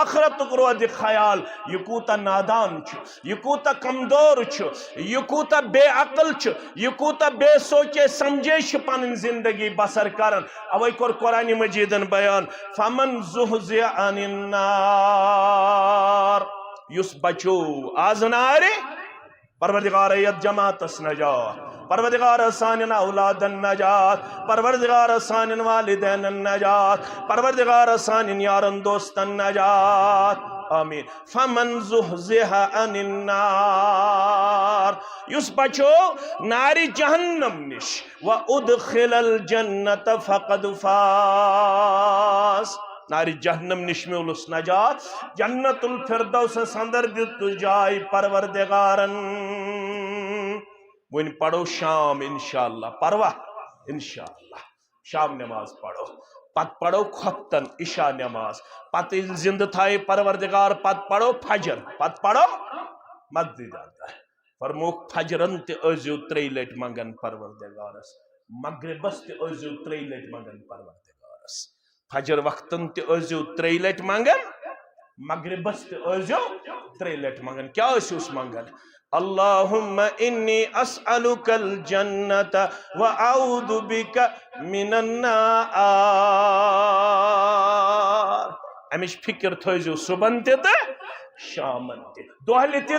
آخرت روز خیال یہ کوتا نادان یہ کوتا کمزور یہ کوتا بے عقل یہ کوتا بے سوچے سمجھے پن زندگی بسر کرن اوے کور قرآن مجیدن بیان فمن زحزح عن النار یس بچو آز نارے پروردگار ایت جماعتس نجات پروردگار سانن اولادن نجات پروردگار سانن والدین نجات پروردگار سانن یارن دوستن نجات آمین فمن زحزح عن النار یس بچو ناری جہنم نش وادخل الجنت فقد فاز ناری جہنم نش میولس نجات جنت الفردوس سندر دیت جائے پروردگارن ون پڑھو شام انشاءاللہ پروا انشاءاللہ شام نماز پڑھو پت پڑھو خطن عشاء نماز پت زند تھائے پروردگار پت پڑھو فجر پت پڑھو مسجد آتا ہے فرموک فجرن تے ازیو 3 لٹ منگن پروردگارس مغربس تے ازیو 3 لٹ منگن پروردگارس فجر وقتن تے ازیو 3 لٹ منگن مغربس تے ازیو 3 لٹ منگن کیا اسیوس منگن اللہم انی اسألک الجنت وأعوذ بک من النار امیش فکر تھوزیو صبح تے شامن تے دوہلی تے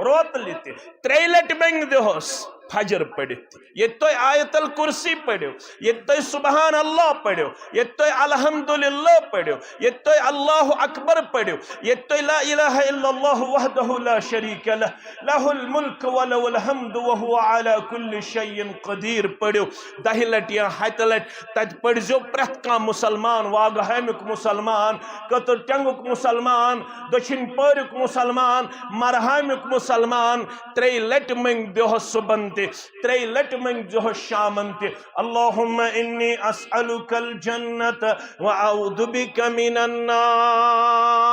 روتلی تے 3 لٹ منگ دیوس فجر پڑھت یہ تو آیت الکرسی پڑھو یہ تو سبحان اللہ پڑھو یہ تو الحمدللہ پڑھو یہ تو اللہ اکبر پڑھو یہ تو لا الہ الا اللہ وحدہ لا شریک لہ لہ الملک ولہ الحمد وہو علی کل شیء قدیر پڑھو 10 لٹ یا 7 لٹ تت پڑھو پرت کا مسلمان واگہمک مسلمان کتر ٹنگک مسلمان دچھن پورک مسلمان مرہمک مسلمان 3 لٹ منگ دیو صبح 3 لٹ منگ جو شامن تے اللہم انی اسألک الجنت وأعوذ بک من النار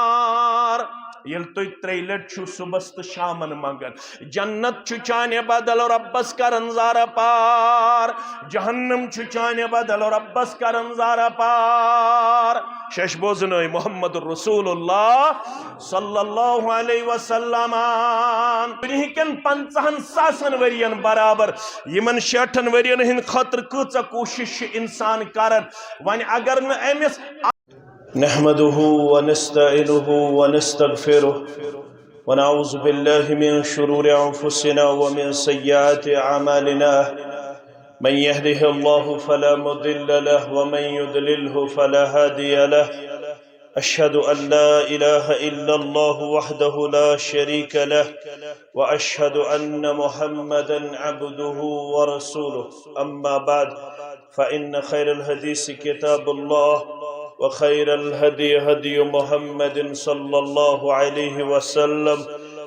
یل تو 3 لٹ چھو صبح تو شامن منگن جنت چھو چانے بدل ربس کرن زارا پار جہنم چھو چانے بدل ربس کرن زارا پار شش بوزنوی محمد رسول اللہ صلی اللہ علیہ وسلم دنیا کن 50,000 ورین برابر یمن 60 ورین ہن خطر کچا کوشش انسان کرن وانی اگر نہ امس نحمده ونستعينه ونستغفره ونعوذ بالله من شرور أنفسنا ومن سيئات أعمالنا من يهده الله فلا مضل له ومن يضلله فلا هادي له أشهد أن لا إله إلا الله وحده لا شريك له وأشهد أن محمدا عبده ورسوله أما بعد فإن خير الحديث كتاب الله وخير الهدي هدي محمد صلى الله عليه وسلم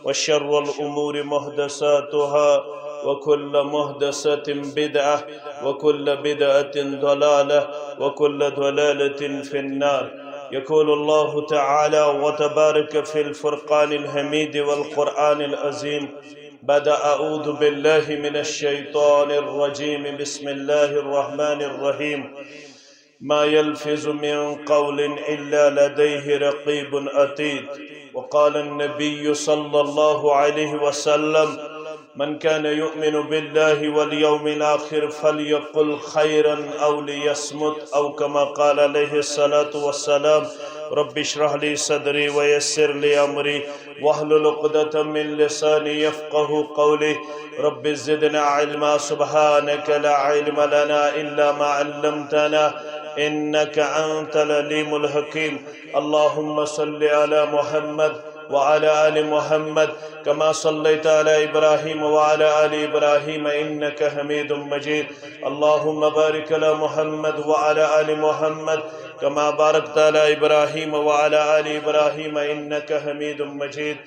وشر الأمور محدثاتها وكل محدثة بدعة وكل بدعة ضلالة وكل ضلالة في النار يقول الله تعالى وتبارك في الفرقان الحميد والقرآن العظيم بعد أعوذ بالله من الشيطان الرجيم بسم الله الرحمن الرحيم ما يلفظ من قول إلا لديه رقيب عتيد وقال النبي صلى الله عليه وسلم من كان يؤمن بالله واليوم الآخر فليقل خيرا أو ليصمت أو كما قال عليه الصلاة والسلام رب اشرح لي صدري ويسر لي أمري واحلل عقدة من لساني يفقه قولي رب زدنا علما سبحانك لا علم لنا إلا ما علمتنا إنك أنت العليم الحكيم اللهم صل على محمد وعلى آل محمد كما صليت على إبراهيم وعلى آل إبراهيم إنك حميد مجيد اللهم بارك على محمد وعلى آل محمد كما باركت على إبراهيم وعلى آل إبراهيم إنك حميد مجيد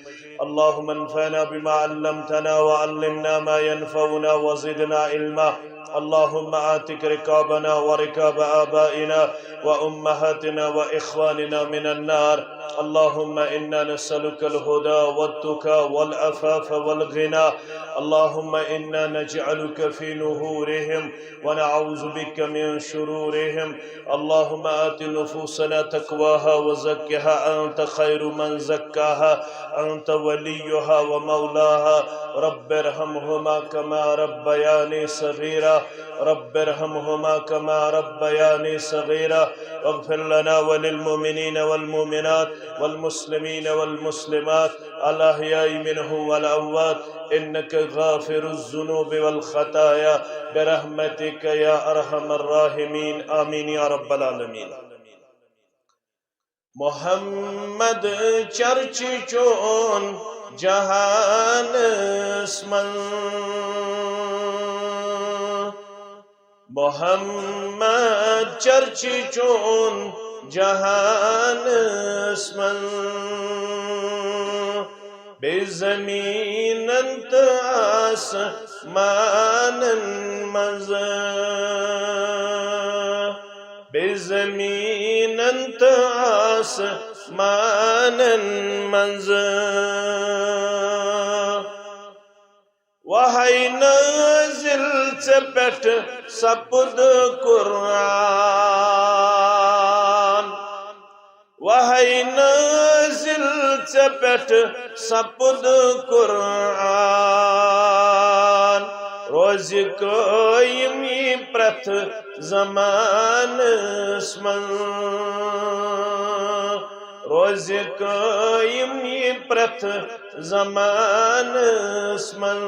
اللهم انفعنا بما علمتنا وعلمنا ما ينفعنا وزدنا علما اللهم آتك ركابنا وركاب آبائنا وأمهاتنا وإخواننا من النار اللهم إنا نسألك الهدى والتقى والعفاف والغنى اللهم إنا نجعلك في نهورهم ونعوذ بك من شرورهم اللهم آت نفوسنا تقواها وزكها أنت خير من زكاها أنت وليها ومولاها رب ارحمهما كما ربياني صغيرا رب ارحمهما كما ربياني صغيرا واغفر لنا وللمؤمنين والمؤمنات والمسلمين والمسلمات الأحياء منهم والأموات إنك غافر الذنوب والخطايا برحمتك يا أرحم الراحمين آمين يا رب العالمين محمد چرچ چون جہان اسمن محمد چرچ چون جہان اسمن بے زمین انت آسمان مز بے زمین انت آسمان منز وحی نازل چپٹ سپد قرآن وحی نازل چپٹ سپد قرآن روز قائم پرت زمان اسمن روز قائم پرت زمان اسمن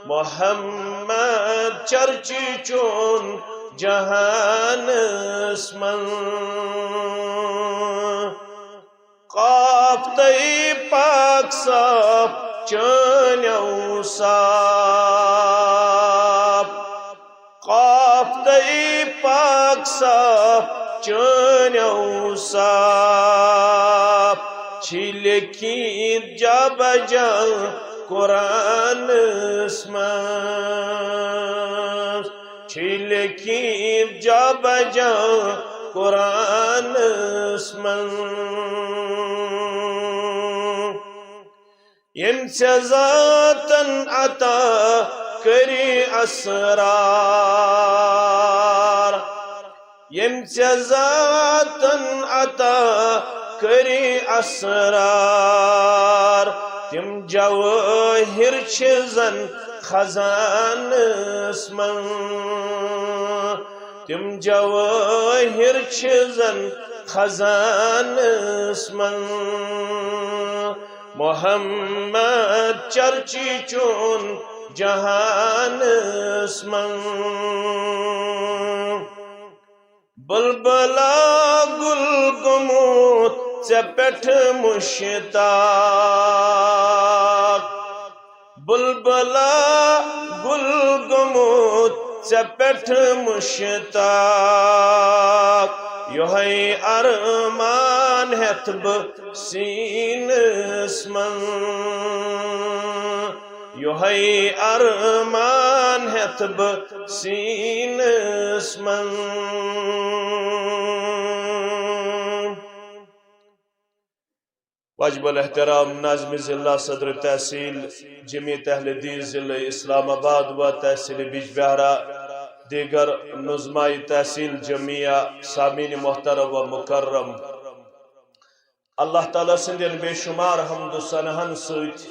محمد چرچ چون جہان اسمن قاف تی پاک صاف چانیو صاف قاف تی پاک صاف چانیو صاف چھلکین جا بجا قرآن اسمن چھلکین جا بجا قرآن اسمن یم سے ذاتن عطا کری اسرار یم سے ذاتن عطا کری اسرار تم جواہر چزن خزان اسمن تم جواہر چزن خزان اسمن محمد چرچی چون جہان اسمن بلبلا گل گموت چپٹ مشتاق بلبلا گل گموت چپٹ مشتاق یوہی ارمان ہتب سین اسمن یوہی ارمان ہتب سین اسمن واجب الاحترام ناظم ضلع صدر تحصیل جمعیت اہل حدیث ضلع اسلام آباد و تحصیل بیج بہارا دیگر نظمائی تحصیل جمعیہ سامین محترم و مکرم اللہ تعالیٰ سندین بے شمار حمد و سنہن سوچ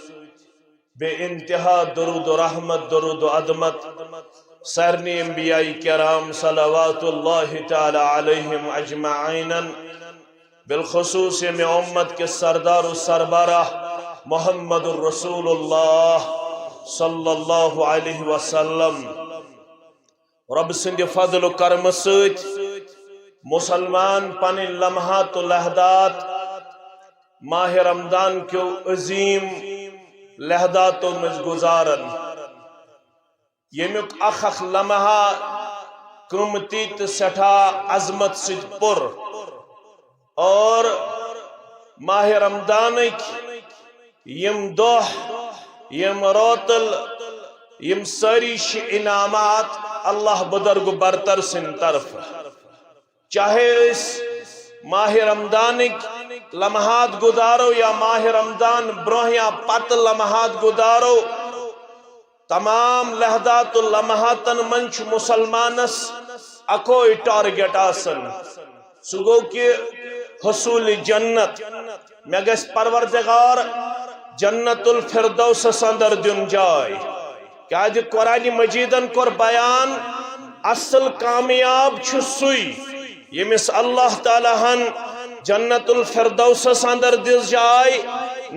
بے انتہا درود و رحمت درود و عظمت سرنی انبیاء کرام صلوات اللہ تعالی علیہم اجمعین بالخصوص میں امت کے سردار و سربراہ محمد الرسول اللہ صلی اللہ علیہ وسلم رب سند فضل و کرم سوچ مسلمان پن لمحات و لحظات ماہ رمضان کیو عظیم لحظاتوں میں گزارن یمیک اخ لمحہ قیمتی تو سٹھا عظمت سج پر اور ماہ رمضان یم دوہ یم روتل یم سریش انعامات اللہ بدرگ برتر سن طرف چاہے اس ماہ رمضان لمحات گزارو یا ماہ رمضان برہ یا پت لمحات گزارو تمام لحظات اللمحاتن منچ مسلمانس اکوئی ٹارگیٹ آسن سو گو کہ حصول جنت میں گس پروردگار جنت الفردوس اندر دن جائے کیا جی قرآن مجیدن کور بیان اصل کامیاب چھ سوئی یمس اللہ تعالیٰ ہن جنت الفردوس اندر دس جائے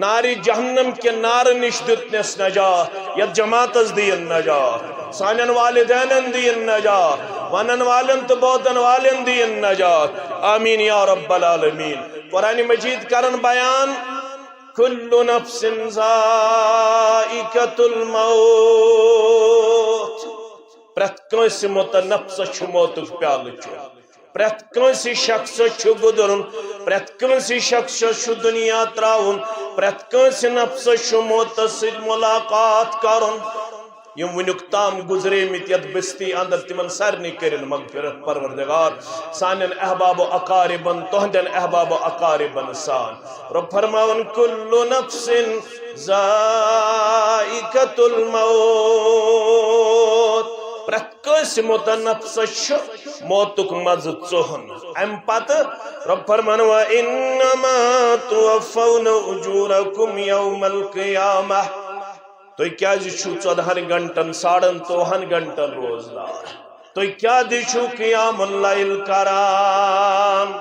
ناری جہنم کے نار نش دتنس نجات یا جماعت دین نجات سانن والدین دین نجات ونن والن تو بودن والن دین نجات آمین یا رب العالمین قرآن مجید کرن بیان کل نفس ذائقۃ الموت پرت کنس متنفس چھ موتک پیالہ چھ پرت کنسی شخص چھ گدرن پرت کنسی شخص چھ دنیا تراؤن پرت کنسی نفس چھ موت سید ملاقات کرن یم ونیک تام گزرے مت یت بستی اندر تمن سارنی کرن مغفرت پروردگار سانن احباب و اقاربن تہندن احباب و اقاربن سان رب فرماون کل نفس ذائقۃ الموت پرت کنس متنفس موتک مز ژوہن ام پتہ رب فرمان وانما توفون اجورکم یوم القیامہ تو کیا چھو 14 گھنٹن 3.5 گھنٹن روزدار تو کیا چھو قیام اللیل کران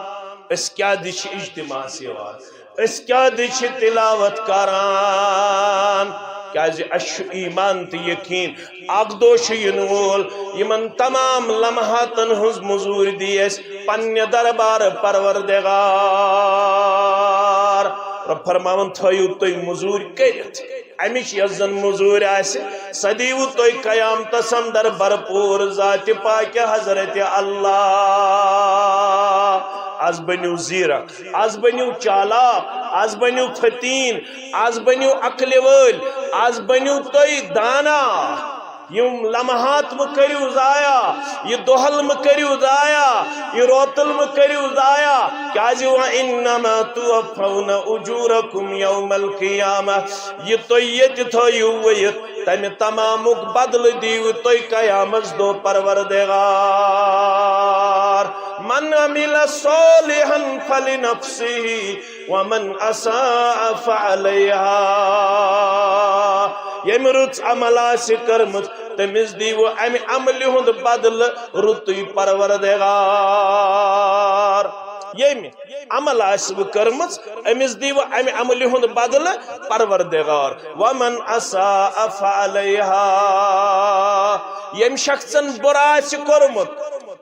اس کیا چھ اجتماع سیوان اس کیا چھ تلاوت کران کیا اشو ایمان تی یقین اقدوش ینول یمن تمام لمحاتن ہز مزور دیس پنی دربار پروردگار رب فرماون تھیو توی مزور کرت امیش یزن مزور آسے صدیو توی قیامت سندر برپور ذات پاک حضرت اللہ از بنیو زیرک از بنیو چالاک از بنیو فتین از بنیو عقل ول از بنیو توی دانا یم لمحات مکریو ضایا یہ دوحل مکریو ضایا یہ روتل مکریو ضایا کیا جی وَإِنَّمَا تُوَفَّوْنَ أُجُورَكُمْ يَوْمَ الْقِيَامَةِ یہ تو یہ تھوئیو ویت تم تمامک بدل دیو توی قیامت دو پروردگار من عمل صالحا فلنفسه ومن اساء فعليها یم رت عمل آس کرمت تمس دیو ام عمل ہند بدل رتوی پروردگار یم عمل آس کرمت امس دیو ام عمل ہند بدل پروردگار ومن اساء فعليها یم شخصن برا آس کرمت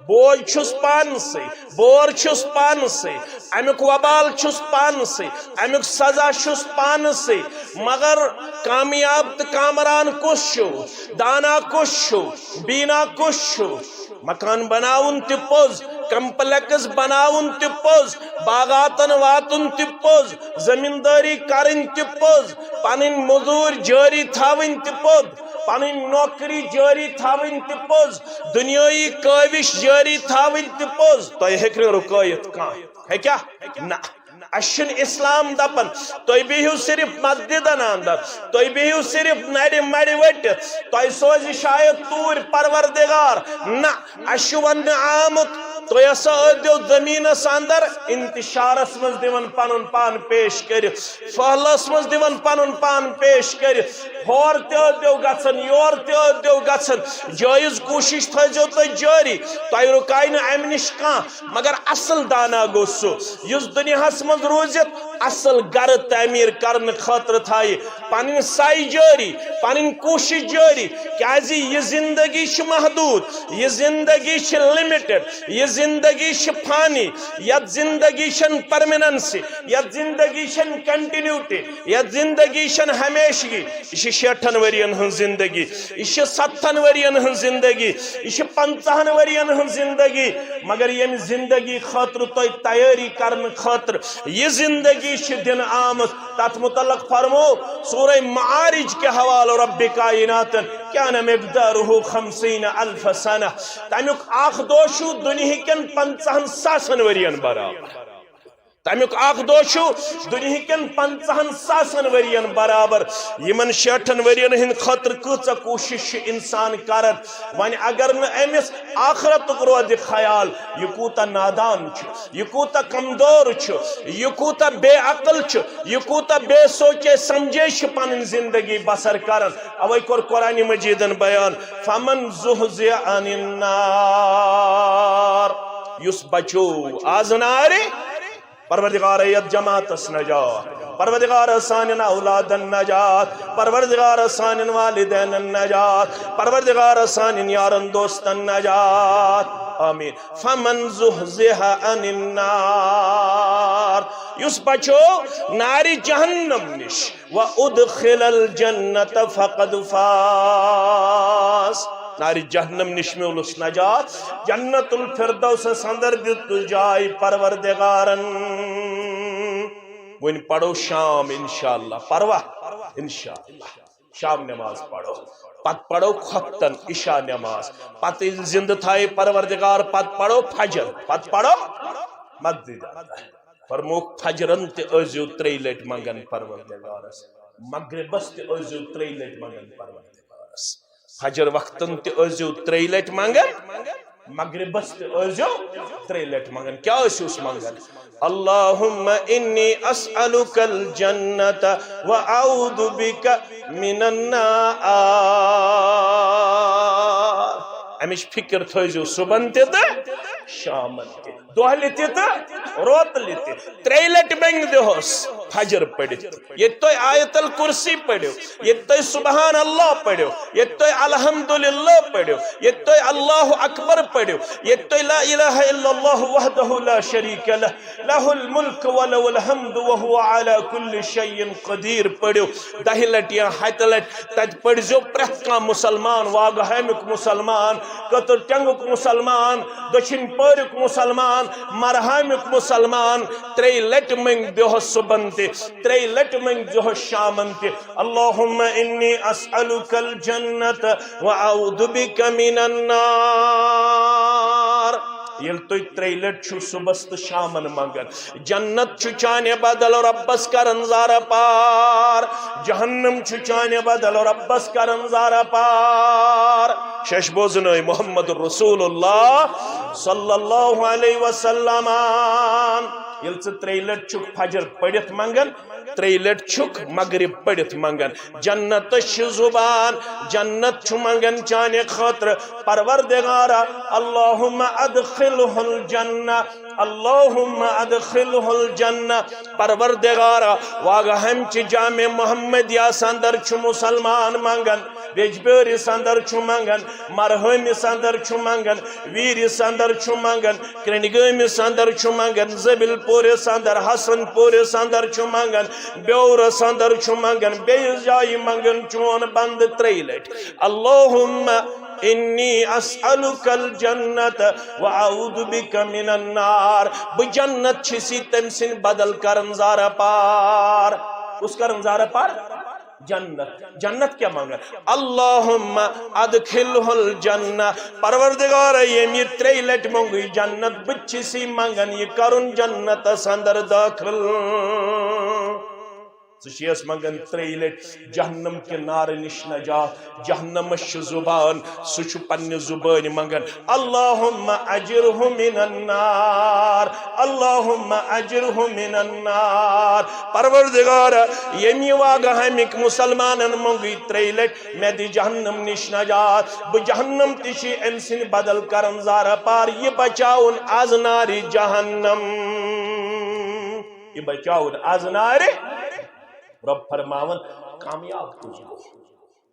بوج چھس پانسی بور چھس پانسی امیک وبال چھس پانسی امیک سزا چھس پانسی مگر کامیاب تو کامران کس شو دانا کس شو بینا کس شو مکان بناون تی پوز کمپلیکس بناون تی پوز باغاتن واتن تی پوز زمینداری کرن تی پوز پانین مزور جاری تھاون تی پوز پانین نوکری جاری تھاون تی پوز دنیای کوش جاری تھاون تی پوز تو یہ ہکنے رکایت کان ہے کیا؟ نا اشن اسلام دپن تو بیہو صرف مسجدن اندر تو بیہو صرف نڑی مڑی وٹ تو سوزی شاید تور پروردگار نا اشو ون آمت تو ایسا دیو زمین اندر انتشارس مز دیون پنن پان پیش کر فہلس مز دیون پنن پان پیش کر ہور تیو دیو گژھن یور تیو دیو گژھن جائز کوشش تھو تو جاری تو رکائی نا ام نش کان مگر اصل دانا گو سو اس دنیا مز روزت اصل گر تعمیر کرنے خاطر تھائی پنن سائی جاری پنن کوشش جاری کیازِ یہ زندگی چھ محدود یہ زندگی چھ لمیٹڈ یہ زندگی چھ فانی یت زندگی چھن پرمیننسی یت زندگی چھن کنٹینیوٹی یت زندگی چھن ہمیشگی یہ 60 ورین ہن زندگی یہ 70 ورین ہن زندگی یہ 50 ورین ہن زندگی مگر یم زندگی خاطر تو تیاری کرنے خاطر یہ زندگی چھ دن آمد تات متعلق فرمو سورہ معارج کے حوالہ رب کائنات کیا مقدارہ 50,000 سنہ تمیک اخ دوشو دنیا کن 50,000 ورین برابر تمیک اخ دو دنیا کن 50,000 ورین برابر یمن 60 ورین ہند خطر کچھ کوشش انسان کرن ون اگر امس آخرت رود خیال یہ کوتا نادان یہ کوتا کمزور یہ کوتا بے عقل یہ کوتا بے سوچے سمجھے پن زندگی بسر کرن اوے کور قرآن مجیدن بیان فمن زحزح عن النار یس بچو آز ناری پروردگار ایت جماعت نجات پروردگار سانن اولاد النجات پروردگار سانن والدین النجات پروردگار سانن یارن دوست النجات آمین فمن زحزح عن النار یس بچو ناری جہنم نش وادخل الجنت فقد فاز ناری جہنم نش مولس نجات جنت الفردوس سندر دت جائے پروردگارن ون پڑھو شام انشاءاللہ پروا انشاءاللہ شام نماز پڑھو پت پڑھو خفتن عشاء نماز پت زند تھائے پروردگار پت پڑھو فجر پت پڑھو مت فرموک فجرن تے ازیو 3 لٹ منگن پروردگارس مغربس تے ازیو 3 لٹ منگن پروردگارس فجر وقتن تے ازیو 3 لٹ منگن مغربس تے ازیو 3 لٹ منگن کیا اسیوس منگن اللہم انی اسألک الجنت وأعوذ بک من النار امیش فکر تھوزیو صبح تے شامن تے دوہلی تے روتلی تے 3 لٹ بنگ دیوس فجر پڑھت یہ تو آیت الکرسی پڑھو یہ تو سبحان اللہ پڑھو یہ تو الحمدللہ پڑھو یہ تو اللہ اکبر پڑھو یہ تو لا الہ الا اللہ وحدہ لا شریک لہ لہ الملک ولہ الحمد وہو علی کل شیء قدیر پڑھو 10 لٹ یا 7 لٹ تج پڑھزو پرت کا مسلمان واگہمک مسلمان قطر ٹنگک مسلمان دچھن پورک مسلمان مرہمک مسلمان 3 لٹ منگ دیو صبح 3 لٹ منگ دیو شامن تے اللہم انی اسألک الجنت وأعوذ بک من النار یل تو 3 لٹ چھو صبح تو شامن منگن جنت چھو چانے بدل ربس کرن زارا پار جہنم چھو چانے بدل ربس کرن زارا پار شش بوزنوی محمد رسول اللہ صلی اللہ علیہ وسلم یل 3 لٹ چھک فجر پڑھت منگن 3 لٹ چھک مغرب پڑھت منگن جنت زبان جنت چھ منگن چانے خاطر پروردگارا اللہم ادخلہ الجنہ اللہم ادخلہ الجنہ پروردگارا واگہ ہم چھ جامع محمد یا سندر چھ مسلمان منگن بیجبیر سندر چھ منگن مرہم سندر چھ منگن ویر سندر چھ منگن کرنگم سندر چھ منگن زبل پور سندر حسن پور سندر چھ منگن بیور سندر چھ منگن بیس جائی منگن چون بند 3 لٹ اللہم انی اسألک الجنت وأعوذ بک من النار بجنت چھسی تمسن بدل کرن زارا پار اس کرن زارا پار جنت جنت کیا مانگا اللہم ادخلہ الجنہ پروردگار یہ 3 لٹ مانگی جنت بچسی مانگن یہ کرن جنت سندر داخل سشیس منگن 3 لٹ جہنم کے نار نش نجات جہنم زبان سچ پن زبان منگن اللہم اجرہ من النار اللہم اجرہ من النار پروردگار یمی واگہ ہمک مسلمانن منگی 3 لٹ میں دی جہنم نش نجات بجہنم تشی انسن بدل کرن زارا پار یہ بچاؤن از ناری جہنم یہ بچاؤن از ناری رب فرماون کامیاب تجھو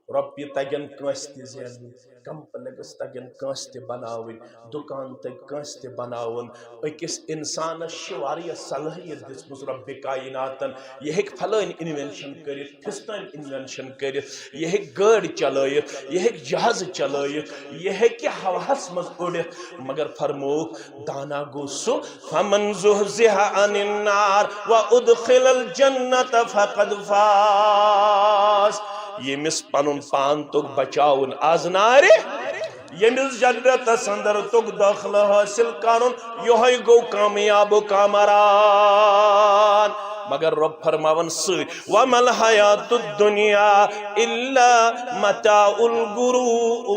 رب یہ تگن کنستی زین کمپلیکس تگن کنستی بناون دکان تگ کنستی بناون اکس انسان شواری صلاحیت دسمس رب کائناتن یہ ایک فلان انوینشن کرت پھستان انوینشن کرت یہ ایک گاڑ چلائت یہ ایک جہاز چلائت یہ ایک ہواس مز اڑت مگر فرموک دانا گو سو فمن زحزح عن النار وادخل الجنت فقد فاز یہ مس پنن پان تو بچاؤن از نارے یمس جنت اندر تک داخل حاصل کرن یہ گو کامیاب و کامران مگر رب فرماون سی وَمَا الْحَيَاةُ الدُّنْيَا إِلَّا مَتَاعُ الْغُرُورِ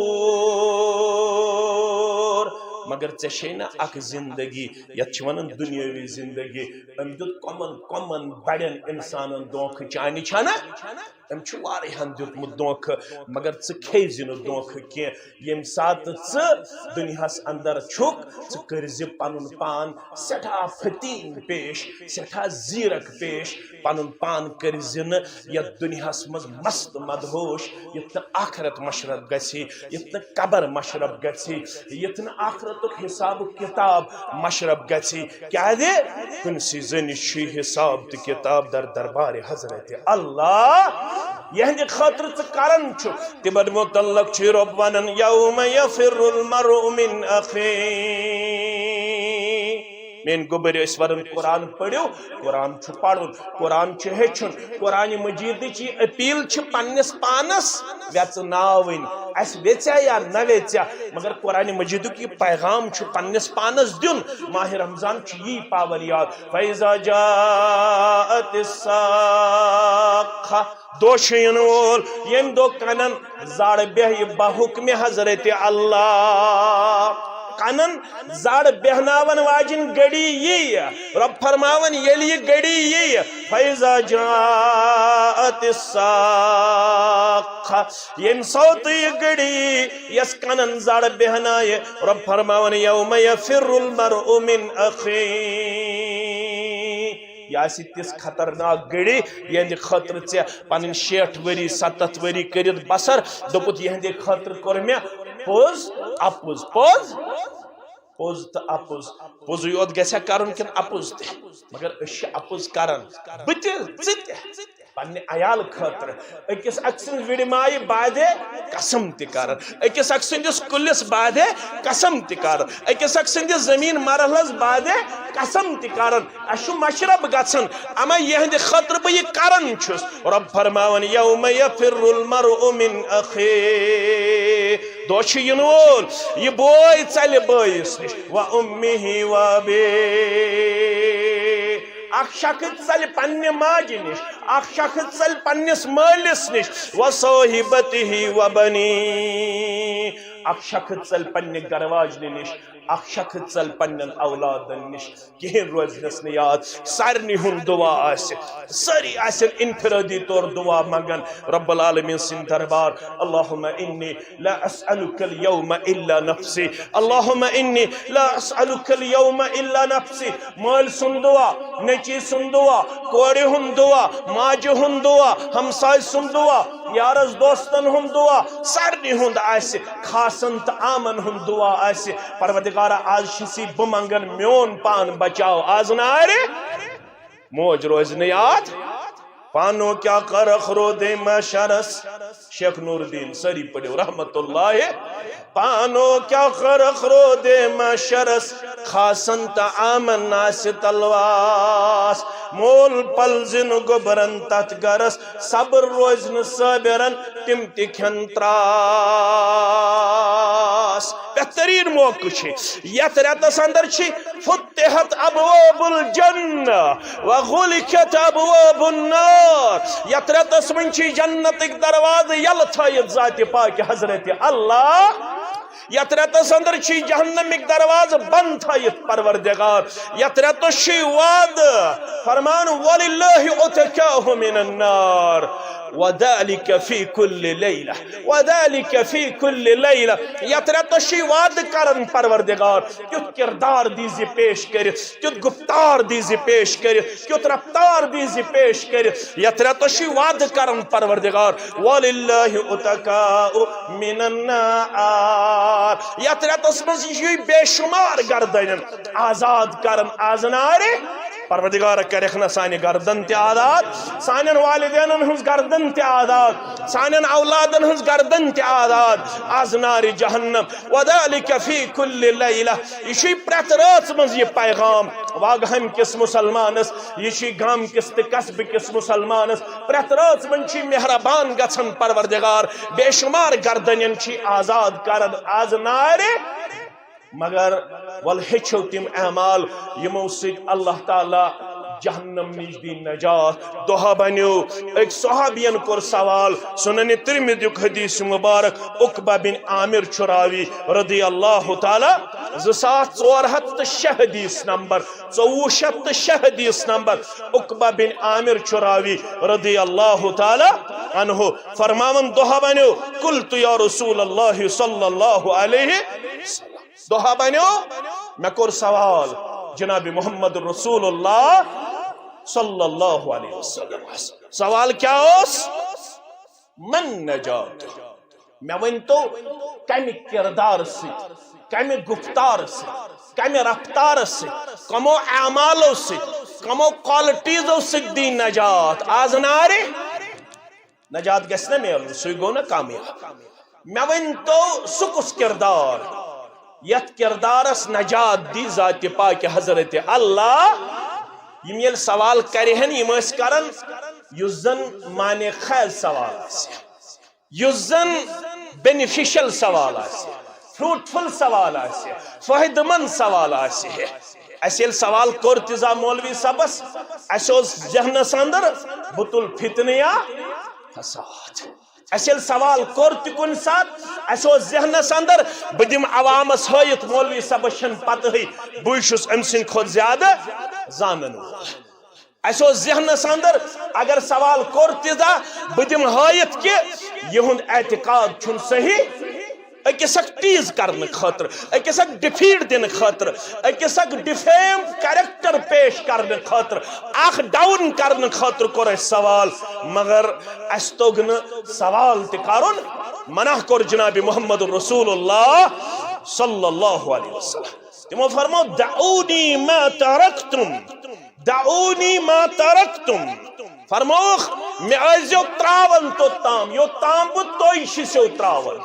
مگر ژےٚ نا اک زندگی یتھ ونان دنیاوی زندگی ام دیت کمن بڑین انسانن دھوکہ چانہ چھنا ام چھ واریاہن دیتمت دھوکہ مگر ژٕ کھیزِ نہٕ دھوکہ کینٛہہ ییٚمہِ ساتہٕ ژٕ دنیاہس اندر چھُکھ ژٕ کٔرزِ پنُن پان سٮ۪ٹھاہ فتیٖن پیش سٮ۪ٹھاہ زیرک پیش پنُن پان کٔرزِ نہٕ یتھ دنیاہس منٛز مست مدہوش یتھ نہٕ آخرت مشرف گژھی یتھ نہٕ قبر مشرف گژھی یتھ نہٕ آخرتُک حساب کتاب مشرف گژھی کیازِ کُنسٕے زٔنِس چھُ حساب تہٕ کتاب در دربار حضرت اللہ یہندِ خاطرٕ ژٕ کران چھُکھ تِمن متعلق چھُ رب ونان یوم یفر المرء من اخیہ مین گوبر اس ورن قرآن پڑھو قرآن چھ پڑھن قرآن چھ ہیچن قرآن مجید چی اپیل چھ پنس پانس ویچ ناوین اس ویچیا یا نہ ویچیا مگر قرآن مجید کی پیغام چھ پنس پانس دن ماہ رمضان چھ یہ پاور یاد فیضا جاءت الساقہ دوشین وول یم دو کنن زاڑ بیہ بحکم حضرت اللہ کنن زاڑ بہناون واجن گڑی یہ رب فرماون یلی گڑی یہ فیضا جاءت الساقہ یم صوت یہ گڑی یس کنن زاڑ بہنائے رب فرماون یوم یفر المرء من اخیہ یاسی تس خطرناک گڑی یہندِ خطر ژے پنن 60 وری 70 وری کرت بسر دوپت یہندِ خطر کور مے پوز اپوز پوز پوز تو اپوز پوز یوت گژھیا کرن کن اپوز تہ مگر اس اپوز کرن بت ژت پنہ عیال خاطر اکس اکسن وڑ مائہ بادے قسم تہ کرن اکس اکسندس کلس بادے قسم تہ کرن اکس اکسندس زمین مرحلس بادے قسم تہ کرن اشو مشرب گژھن اما یہند خاطر بہ یہ کرن چھس رب فرماون یوم یفر المرء من اخیہ دوش ین وول یہ بوے ژلہ بٲیِس نش و امہ و ابیہ اخ شخص ژل پنہ ماجہ نش اخ شخص ژل پنس مالس نش و صاحبتہ و بنیہ اخ شخص ژل پنہ گھر واجنہ نش اخ شخص ژل پنن اولادن نش کہین روزنس نہ یاد سارنی ہند دعا آسہ ساری آسن انفرادی طور دعا منگن رب العالمین سن دربار اللہم انی لا اسألک اليوم الا نفسی اللہم انی لا اسألک اليوم الا نفسی مال سن دعا نیچی سن دعا کوڑی ہند دعا ماجہ ہند دعا ہمسائے سن دعا یارس دوستن ہند دعا سارنی ہند آسہ خاصن تو آمن ہند دعا آسہ پروردگار آز شسی بمنگن میون پان بچاؤ آز نارے موج روز نیاد پانو کیا کر خرود مشرس شیخ نور الدین سری پڑھو رحمت اللہ پانو کیا کر خرود مشرس خاصن تا آمن ناس تلواس مول پلزن گبرن تت گرس صبر روزن صابرن تم تکھن تراس بہترین موقع چھ یت ریتس اندر چھ فتحت ابواب الجنہ وغلقت ابواب النار یت ریتس من چھ جنتک دروازہ یل تھائیت ذات پاک حضرت اللہ یت ریتس اندر چھ جہنمک دروازہ بند تھائیت پروردگار یت ریتس چھ وعد فرمان وللہ اتقاہ من النار وذلك في كل ليلة وذلك في كل ليلة یترتشی وعد کرن پروردگار کیت کردار دیزی پیش کرت کیت گفتار دیزی پیش کرت کیت رفتار دیزی پیش کرت یترتشی وعد کرن پروردگار وللہ اتقاء من النار یترتس مز یہ بے شمار گردن آزاد کرن آزنارے پروردگار کرکھ سانہ گردن تہ آزاد سانن والدین ہنز گردن تہ آزاد سانن اولادن ہنز گردن تہ آزاد از نار جہنم وذالک فی کل لیلہ یہ پریت رات مز یہ پیغام واگہم کس مسلمانس یہ گام کس تہ قصبہ کس مسلمانس پریت رات من مہربان گژھن پروردگار بے شمار گردنین آزاد کرن از نار مگر ول ہچو تم اعمال یمو سۭتۍ اللہ تعالیٰ جہنم نش دی نجات دہا بنیو ایک صحابین کور سوال سنن ترمذی حدیث مبارک عقبہ بن عامر چراوی رضی اللہ تعالی 2406 حدیث نمبر 2406 حدیث نمبر عقبہ بن عامر چراوی رضی اللہ تعالی عنہ فرماون دہا بنیو قلت یا رسول اللہ صلی اللہ علیہ وسلم دہا بنیو میں کور سوال جناب محمد رسول اللہ صلی اللہ علیہ وسلم سوال کیا اس من نجات میں ونتو کمی کردار سے کمی گفتار سے کمی رفتار سے کمو اعمالو سے کمو کوالٹیزو سے دی نجات آز نارے نجات گسنے میں سوئی گو نا کامیاب میں ونتو سکس کردار یت کردارس نجات دی ذات پاک حضرت اللہ یم یل سوال کرہن یم اس کرن یس زن معنی خیز سوال آسہ یس زن بینیفیشل سوال آسہ فروٹفل سوال آسہ فائدہ مند سوال آسہ اس یل سوال کور تزا مولوی صبس اس اوس ذہنس اندر بطل فتنیا فساد اس یل سوال کور تہ کن سات اس اوس ذہنس اندر بدم عوامس ہائت مولوی صبس چھن پتہ بہ چھس ام سن کھوت زیادہ زانن اس اوس ذہنس اندر اگر سوال کور تزا بدم ہائت کہ یہند اعتقاد چھن صحیح اکس اک ٹیز کرنے خاطر اکس اک ڈیفیٹ دن خاطر اکس اک ڈیفیم کریکٹر پیش کرنے خاطر اخ ڈاؤن کرنے خاطر کور اس سوال مگر اس توگن سوال تکارن منع کور جناب محمد رسول اللہ صلی اللہ علیہ وسلم تمو فرمو دعونی ما ترکتم دعونی ما ترکتم فرموخ میں آئیزیو تراون تو تام یو تام بود تو ایشی سے تراون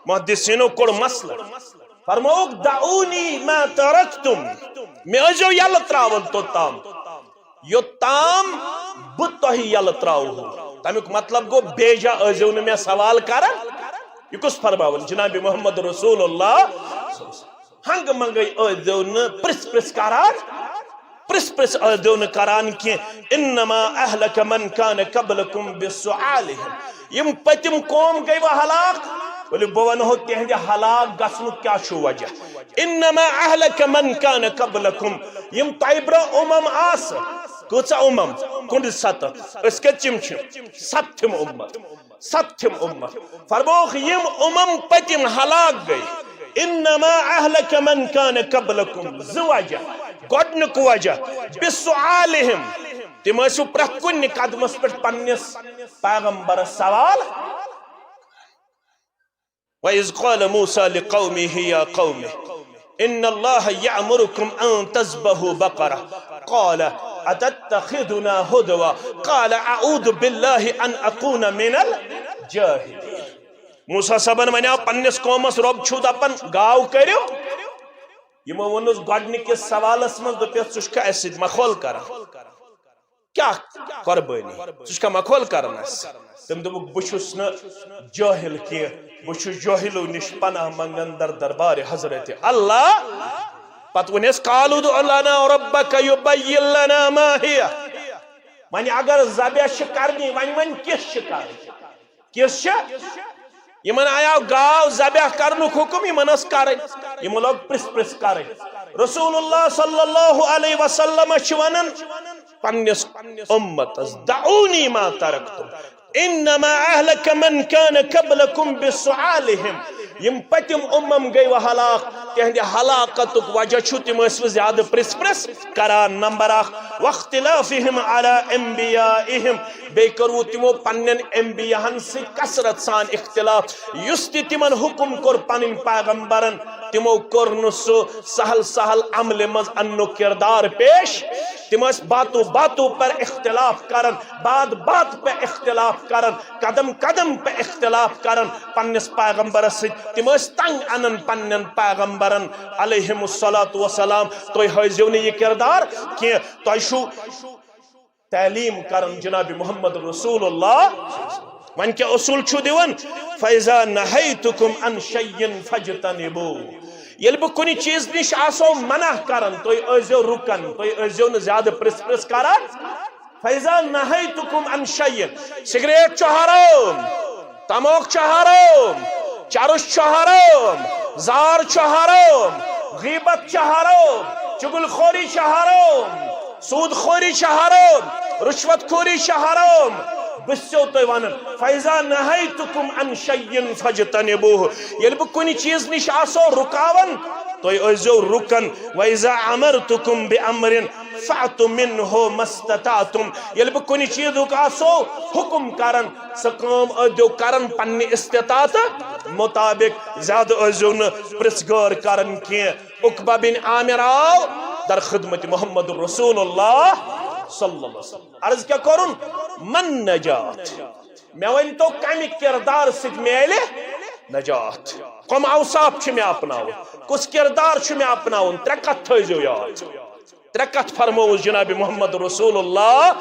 محدثینوں کو مسئلہ فرموک دعونی ما ترکتم میں آئیزیو یل تراون تو تام یو تام بود تو ہی یل تراون تامیک مطلب گو بیجا آئیزیو نے میں سوال کرن یہ کس فرماون جناب محمد رسول اللہ ہنگ منگئی آئیزیو نے پرس کران پرس آئیزیو نے کران کی انما اہلک من کان قبلکم بسعالہم یم پتم قوم گئی وہ ہلاک ولی بوان ہو تہندے ہلاک گسنو کیا شو وجہ انما اہلک من کان قبلکم یم طیبرہ آس کچھ کن ست اس کے چمچ ستم امت فرموخ یم پتم ہلاک گئی انما اہلک من کان قبلکم زوجہ گۄڈنیُک وجہ بسعالہم تم ٲسِو پرٛٮ۪تھ کُنہِ قدمس پٮ۪ٹھ پننِس پیغمبرس سوال وَإِذْ قَالَ مُوسَى لِقَوْمِهِ يَا قَوْمِ إِنَّ اللَّهَ يَأْمُرُكُمْ أَن تَذْبَحُوا بَقَرَةً قَالَ أَتَتَّخِذُنَا هُزُوًا قَالَ أَعُوذُ بِاللَّهِ أَنْ أَكُونَ مِنَ الْجَاهِلِينَ موسیٰ صاحبن ونیو پننس قومس رب چھو دپن گاو کریو یمو ونس گۄڈنِکِس سوالس منٛز دوٚپیس ژٕ چھُکھا اسہِ سۭتۍ مخول کران کیا قربٲنی ژٕ چھُکھا مخول کران اسہِ تٔمۍ دوٚپُکھ بہٕ چھُس نہٕ جٲہِل کینٛہہ بہٕ چھُس جٲہِلو نِش پناہ منگان در دربار حضرت اللہ پتہٕ ووٚنیس قالوا ادع لنا ربک یبین لنا ما ہی وۄنۍ اگر ذبح چھِ کرنی وۄنۍ کِژھ چھِ کرٕنۍ کِژھ چھِ یمن آیاو گاو ذبح کرنُک حکم یمن ٲس کرٕنۍ یمو لوگ پرٛژھ کرٕنۍ رسول اللہ صلی اللہ علیہ وسلم چھِ ونان پننس امتس دعونی ما ترکتم انما اہلک من کان قبلکم بسعالہم یم پتم گئی وہ ہلاک تہندِ ہلاکتک وجہ چھُ تم ٲسوٕ زیادٕ پرٛژھ کران نمبر اکھ واختلافہم علی انبیائہم بیٚیہِ کوٚروٕ تمو پننٮ۪ن انبیاہن سۭتۍ کثرت سان اختلاف یُس تہِ تمن حکم کوٚر پنٕنۍ پیغمبرن تمو کور سو سہل سہل عمل مز انو کردار پیش تم باتوں باتوں پر اختلاف کرن بات بات پہ اختلاف کرن قدم قدم پہ اختلاف کرن پنس پیغمبرس ست تم تنگ انن پنن پیغمبرن علیہم الصلاۃ والسلام تو ہزیو یہ کردار کہ تو تعلیم کرن جناب محمد رسول اللہ ون کیا اصول چھو دیون فیضا نہیتکم عن شیئن فجتنبوہ یل بہ کنی چیز نش آسو منع کرن تو ازیو رکن تو ازیو نہ زیادہ پرس پرس کرن فیضا نہیتکم عن شیئن سگریٹ چھ حرام تموک چھ حرام چرس چھ حرام زار چھ حرام غیبت چھ حرام چگل خوری چھ حرام سود خوری چھ حرام رشوت خوری چھ حرام بسو تو ونن فیضا نہیتکم عن شیئن فجتنبوہ یل بہ کنی چیز نش آسو رکاون تو ازیو رکن ویزا امرتکم بامر فاتوا منہ مستطعتم یل بہ کنی چیز آسو حکم کرن سکام ادیو کرن پنی استطاعت مطابق زیادہ ازیو نہ پرسگار کرن کی عقبہ بن عامر آو در خدمت محمد رسول اللہ صلی اللہ علیہ وسلم عرض کیا کرن من نجات میں ون تو کمی کردار ست میلے نجات کم اوصاف چھ میں اپناون کس کردار چھ میں اپناون ترے کتھ تھیزو یاد ترے کتھ فرموز جناب محمد رسول اللہ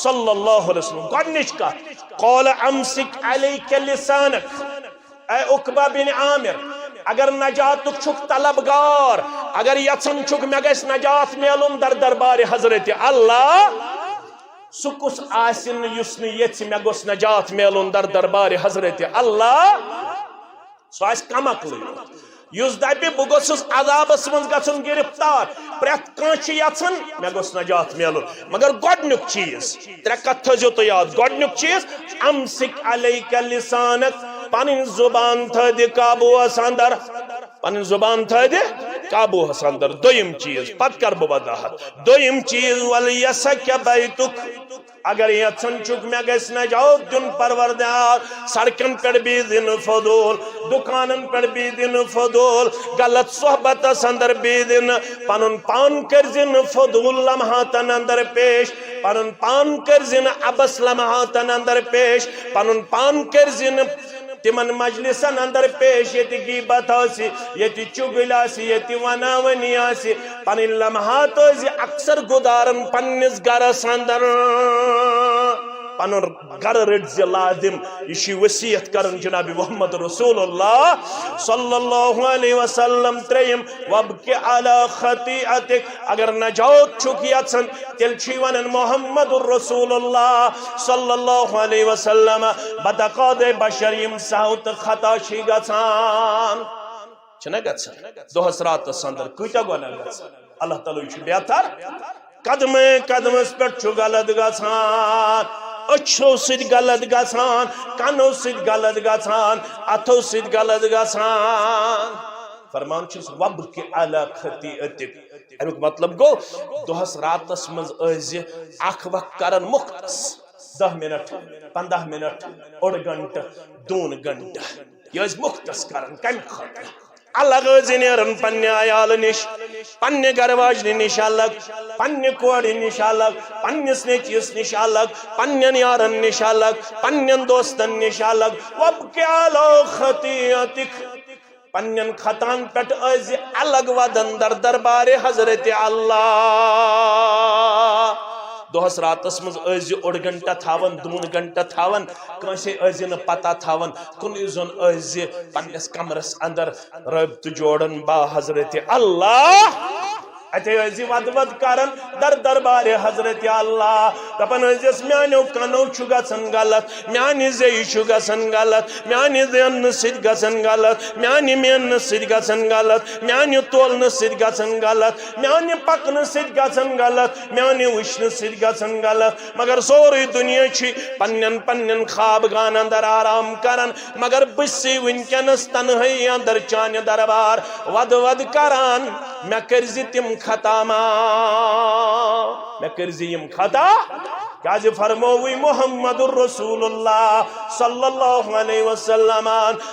صلی اللہ علیہ وسلم گۄڈنِچ کتھ قال امسک علیک لسانک اے عقبہ بن عامر اگر نجاتک چھک طلبگار اگر یژھن چھک مے گژھِ نجات میلن در دربار حضرت اللہ سہ کس آسن یس نہ یژھِ مے گوٚژھ نجات میلن در دربار حضرت اللہ سہ آسہِ کم عقلٕے یس دپہِ بہ گوٚژھُس عذابس منٛز گژھُن گرفتار پرٛٮ۪تھ کانٛہہ چھُ یژھان مے گوٚژھ نجات میلن مگر گۄڈنیُک چیز ترے کتھ تھٲیزیو تُہۍ یاد گۄڈنیُک چیز امسک علیک لسانک پنن زبان تھدِ قابوس اندر پنن زبان تھدِ قابوس اندر دویم چیز پت کر بہ وضاحت دویم چیز ولیسک بیتک اگر یژھن چھک مے گژھِ نجات دین پروردگار سڑکن پہ بھی دن فضول دکانن پہ بھی دن فضول غلط صحبتس اندر بھی دن پنن پان کرزن فضول لمحاتن اندر پیش پنن پان کرزن ابس لمحاتن اندر پیش پنن پان کرزن تمن مجلسن اندر پیش یتی غیبت آسی یتی چگل آسی یتی وناونی آسی پنن لمحات آسی اکثر گزارن پنس گرس اندر پنن گر رٹز لازم یہ وصیت کرن جناب محمد رسول اللہ صلی اللہ علیہ وسلم تریم وابکی علی خطیعتک اگر نجات چھک یژھن تیل چھ ونن محمد رسول اللہ صلی اللہ علیہ وسلم بدقاد بشریم سہوت خطا چھ گژھان چھنا گژھان دۄہس راتس اندر کۭتیاہ گۄناہ گژھان اللہ تعالیٰ چھ بہتر قدم قدمس پٮ۪ٹھ چھُ غلط گژھان اچھو سید غلط گژھان کنو سید غلط گژھان اتھو سید غلط گژھان فرمان چھس وبک علی خطیئتک امیک مطلب گو دۄہس راتس منٛز ٲسۍ اکھ وقت کرن مختص 10 منٹ 15 منٹ اوڑ گھنٹہ 2 گھنٹہ یہ ٲسۍ مختص کرن کمہِ خٲطرٕ الگ نیرن پنہ عیال نش پنہ گھر واجنہ نش الگ پنہ کور نش الگ پنس نیچوس نش الگ پنن یارن نش الگ پنن دوستن نش الگ وابکی علی خطیئتک پنن خطان پٹ ٲسۍ الگ ودن در دربار حضرت اللہ دۄہس راتس منٛز ٲسۍ اوڑ گھنٹہ تھاون 2 گھنٹہ تھاون کٲنٛسے ٲسۍ نہٕ پتہ تھاون کُنُے زوٚن ٲسۍ پننس کمرس اندر رٲبطہٕ جوڑن با حضرت اللہ اتے ٲسۍ ود ود کرن در دربار حضرت اللہ دپان ٲسِس میانیو کنو چھُ گژھان غلط میانہِ زیٚیہِ چھُ گژھان غلط میانہِ زیننہٕ سۭتۍ گژھان غلط میانہِ میننہٕ سۭتۍ گژھان غلط میانہِ تولنہٕ سۭتۍ گژھان غلط میانہِ پکنہٕ سۭتۍ گژھان غلط میانہِ وٕچھنہٕ سۭتۍ گژھان غلط مگر سورُے دُنیا چھِ پننٮ۪ن پننٮ۪ن خواب گاہن اندر آرام کران مگر بہٕ چھُسے وٕنکٮ۪نس تنہٲیی اندر چانہِ دربار ود ود کران مےٚ کٔرزِ تِم خطا معاف مےٚ کٔرزِ یِم خطا کیا جی فرموی محمد الرسول اللہ صلی اللہ علیہ وسلم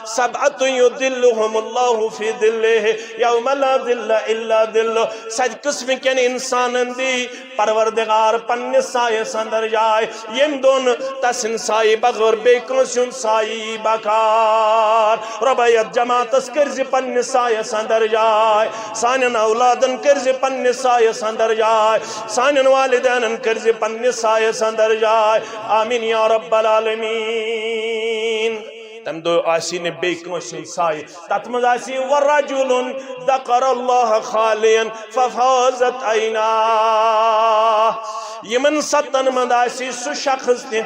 سبعت یدلہم اللہ فی دلہ یوم لا دل الا دل سج قسم کن انسان دی پروردگار پنہ سائے سندر جائے یم دون تسن سائے بغیر بے کنسن سائے بکار ربیت جماعتس کرزی پنہ سائے سندر جائے سانن اولادن کرزی پنہ سائے سندر جائے سانن والدین کرزی پنہ سائے سندر جائے آمین یا رب العالمین تم دو آسی نے بے کنسن سائے تتمز آسی ورجل ذکر اللہ خالین ففازت عینا یمن ستن مند آسی سو شخص نے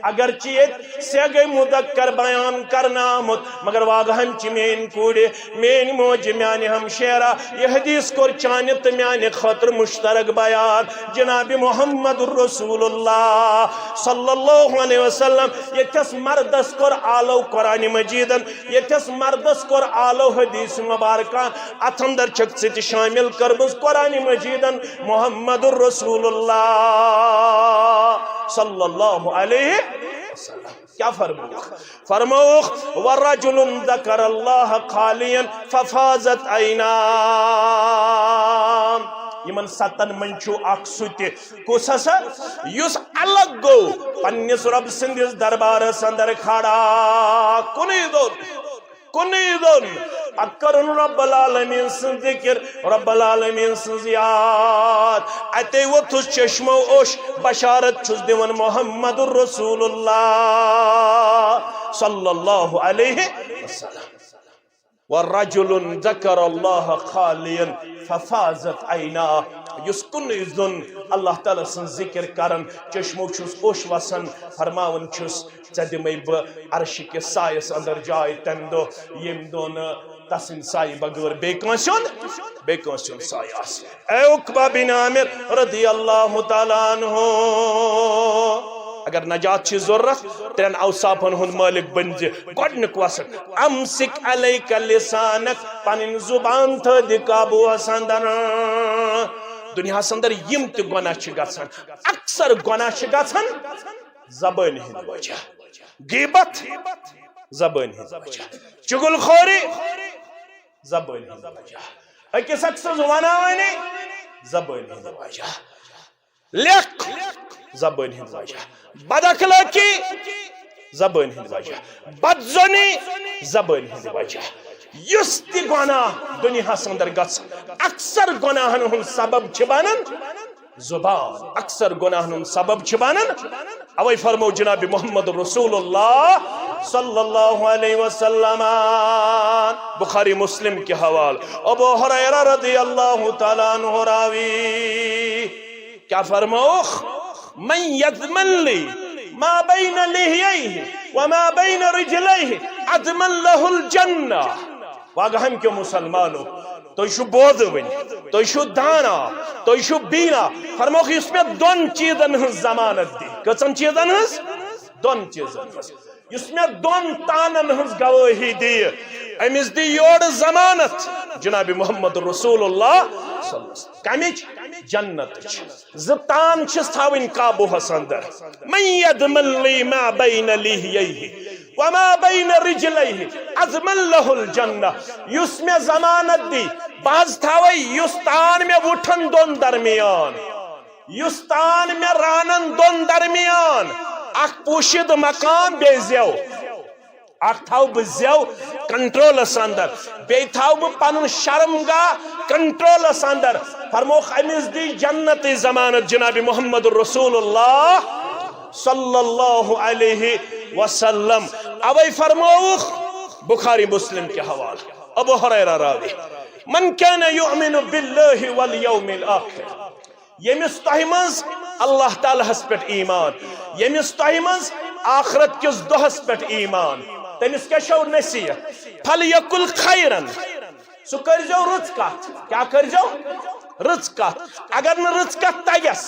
اگرچہ یہ سیگئی مذکر بیان کرنا آمد مگر واگہم چی مین کوڑے مین موج میانی ہم شیرہ یہ حدیث کور چانت میانی خطر مشترک بیان جناب محمد الرسول اللہ صلی اللہ علیہ وسلم یہ تس مردس کور آلو قرآن مجیدن یہ تس مردس کور آلو حدیث مبارکان اتندر چک سے شامل کربز قرآن مجیدن محمد الرسول اللہ صلی اللہ علیہ وسلم کیا فرموخ فرموخ ورجل ذکر اللہ خالیا ففازت عینا یمن ستن منچو اک سوتی کس ہسا یس الگ گو پنیس رب سندس دربار سندر کھڑا کنی دون اکرن رب العالمین سن ذکر رب العالمین سن زیاد اتے وہ تس چشم و اوش بشارت چھس دیون محمد الرسول اللہ صلی اللہ علیہ وسلم والرجل ذکر اللہ خالیا ففازت عینا یس کنی دون اللہ تعالی سن ذکر کرن چشمو چھس اوش وسن فرماون چھس چدمئی با عرش کے سائس اندر جائے تم دو یم دون تسن سائی بغیر بے کنسن سائی آسی اے عقبہ بن عامر رضی اللہ تعالیٰ عنہ اگر نجات چھ ضرورت ترین اوصافن ہن مالک بنجے گۄڈنیُک وسن امسک علیک لسانک پنن زبان تھٲدِ قابوٗوس اندر دنیا اندر یم تہ گناہ چھ گژھان اکثر گناہ چھ گژھان زبان ہند وجہ غیبت زبان ہند وجہ چغل خوری زبان ہند وجہ اکس اکسز وناوانی زبان ہند وجہ لیک زبان ہند وجہ بد اخلاقی زبان ہند وجہ بدزنی زبان ہند وجہ یس تہ گناہ دنیا اندر گژھان اکثر گناہن ہند سبب چھ بنان زبان اکثر گناہن سبب چھ بنان اوے فرمو جناب محمد رسول اللہ صلی اللہ علیہ وسلم بخاری مسلم کے حوال ابو ہریرہ رضی اللہ تعالیٰ عنہ راوی کیا فرموخ من یضمن لی ما بین لحییہ وما بین رجلیہ اضمن لہ الجنہ واگہم کیوں مسلمانوں تو شو بودوین تو شو دانا تو شو بینا فرموخ اس میں دون چیزن ہز ضمانت دی کچن چیزن ہز دون چیزن ہز اس میں دون تانن ہز گواہی دی امیز دی یوڑ ضمانت جناب محمد رسول اللہ صلی اللہ علیہ وسلم کمیچ جنت زتان چھس تھاوین قابو حسندر من یدمن لی ما بین لیہیہ وما بین رجلیہ اضمن لہ الجنہ یس میں ضمانت دی باز تھاوئی یستان میں وٹھن دون درمیان یستان میں رانن دون درمیان اخ پوشید مقام بے زیو اخ تھاو بزیو کنٹرول اندر بے تھاو پنن شرمگاہ کنٹرول اندر فرموخ امیز دی جنت ضمانت جناب محمد رسول اللہ صلی اللہ علیہ وسلم اوے فرموخ بخاری مسلم کے حوال ابو ہریرہ راوی من کان یؤمن باللہ والیوم الاخر یمس تہمز اللہ تعالیٰ ہس پہ ایمان یمس تہمز آخرت کس دہس پہ ایمان تمس کیا شو نصیحت فلیقل خیرن سو کرجو رچ کت کیا کرجو رچ کت اگر نہ رچ کت تگس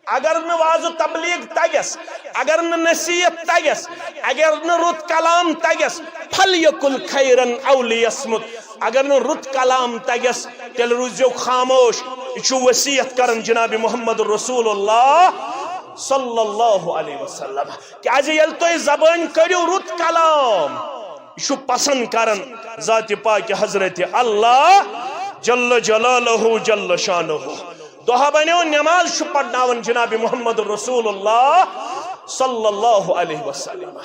اگر نہ واض تبلیغ تگس اگر نہ نصیحت تگس اگر نہ رت کلام تگس فلیقل خیرن او لیصمت اگر نہ رت کلام تگس تیل روزیو خاموش یہ وصیت کرن جناب محمد رسول اللہ صلی اللہ علیہ وسلم کیا یل تو زبان کرو رت کلام یہ پسند کرن ذات پاک حضرت اللہ جل جلالہ جل شانہ دہا بنیو نماز پڑھناون جناب محمد رسول اللہ صلی اللہ علیہ وسلم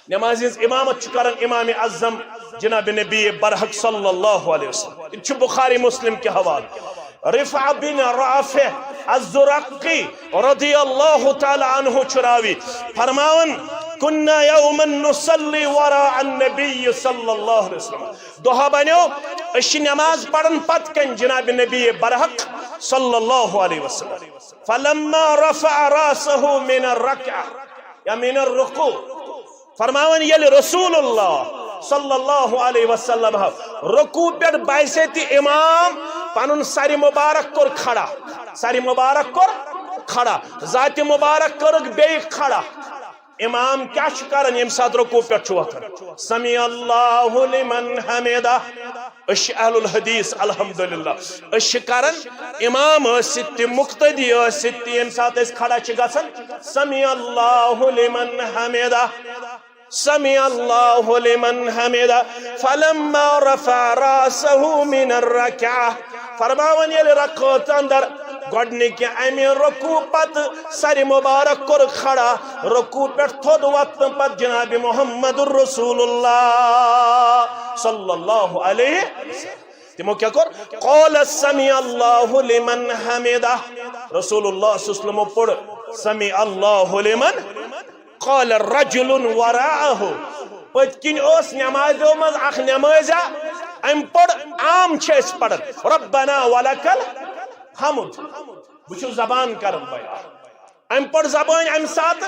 نماز امامت کرن امام اعظم جناب نبی برحق صلی اللہ علیہ وسلم یہ بخاری مسلم کے حوالے رفع بن رافع الزرقی رضی اللہ تعالی عنہ چراوی فرماون كنا يوما نصلي وراء النبي صلى الله عليه وسلم دہا بنیو اش نماز پڑھن پت کن جناب نبی برحق صلی اللہ علیہ وسلم فلما رفع راسه من الركعة یا من الركوع فرماون یل رسول اللہ صلی اللہ علیہ وسلم رکوع پر بایسیتی امام پانون ساری مبارک کر کھڑا ساری مبارک کر کھڑا ذات مبارک کر بے کھڑا امام کیا شکارن یم ساتھ رکوع پر چوکر سمی اللہ لمن حمدہ اش اہل الحدیث الحمدللہ اش شکارن امام ست مقتدی ست یم ساتھ اس کھڑا چگسن سمی اللہ لمن حمدہ سمع اللہ لمن حمدہ فلما رفع راسه من الرکعہ فرماون یل رکعت اندر گوڑنی کی امی رکوع پت سر مبارک کر کھڑا رکوع پر تھود وقت پت جناب محمد الرسول اللہ صلی اللہ علیہ تمو کیا کر قول سمع اللہ لمن حمدہ رسول اللہ صلی اللہ علیہ وسلم پڑھ سمع اللہ لمن قال الرجل وراءه پتکن اس نمازو مز اخ نمازا ام پڑھ عام چھس پڑھ ربنا ولکل حمد بچو زبان کرن بیان ام پڑھ زبان ام ساتھ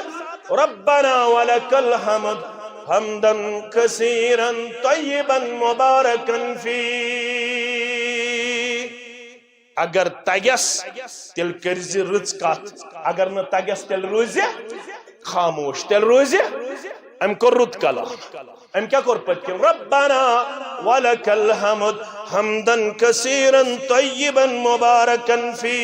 ربنا ولکل حمد حمدا کثیرا طیبا مبارکا فی اگر تگس تل کرزی رز کات اگر نہ تگس تل روزی خاموش تل روزی ام کر رد کلام ام کیا کر پتکن ربنا ولک الحمد حمدا کثیرا طیبا مبارکا فی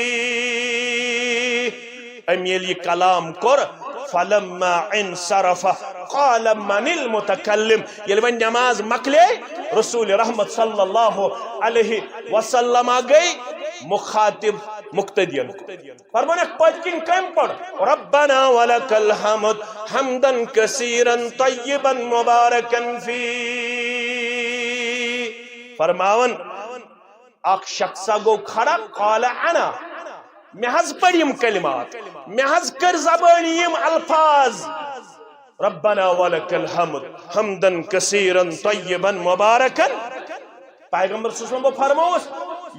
ام یہ کلام کر فلما انصرف قال من المتکلم یل ون نماز مکلے رسول رحمت صلی اللہ علیہ وسلم گئی مخاطب مقتدین فرمانا پتکن کم پڑھ ربنا ولک الحمد حمدا کثیرا طیبا مبارکا فی فرماون اک شخصا گو کھڑا قال انا محض پڑھیم کلمات محض کر زبانی یم الفاظ ربنا ولک الحمد حمدا کثیرا طیبا مبارکا پیغمبر صلی اللہ علیہ وسلم فرموس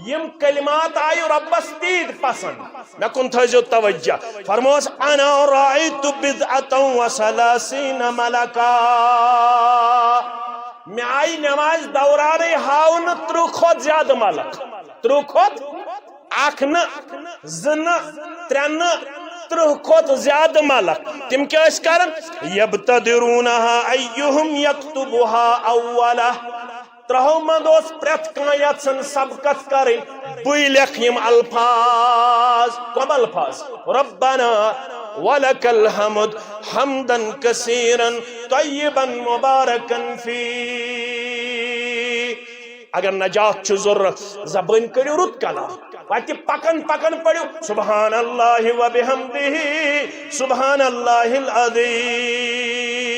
یم کلمات آئی ربس تید پسند میں کن تھا توجہ فرموس انا رائیت بدعتا و سلاسین ملکا میں آئی نماز دورانے ہاؤن ترو خود زیادہ ملک ترو خود آکھن زن ترن ترو خود زیادہ ملک تم کیا اس کارن یبتدرونہا ایہم یکتبوہا اولا ترہو مندوس پریت کانیت سن سبقت کریں بوئی لکھیم الفاظ کم الفاظ ربنا ولک الحمد حمدا کثیرا طیبا مبارکا فی اگر نجات چھ ضرورت زبان کریو رد کلام واتی پکن پکن پڑیو سبحان اللہ و بحمدہ سبحان اللہ العظیم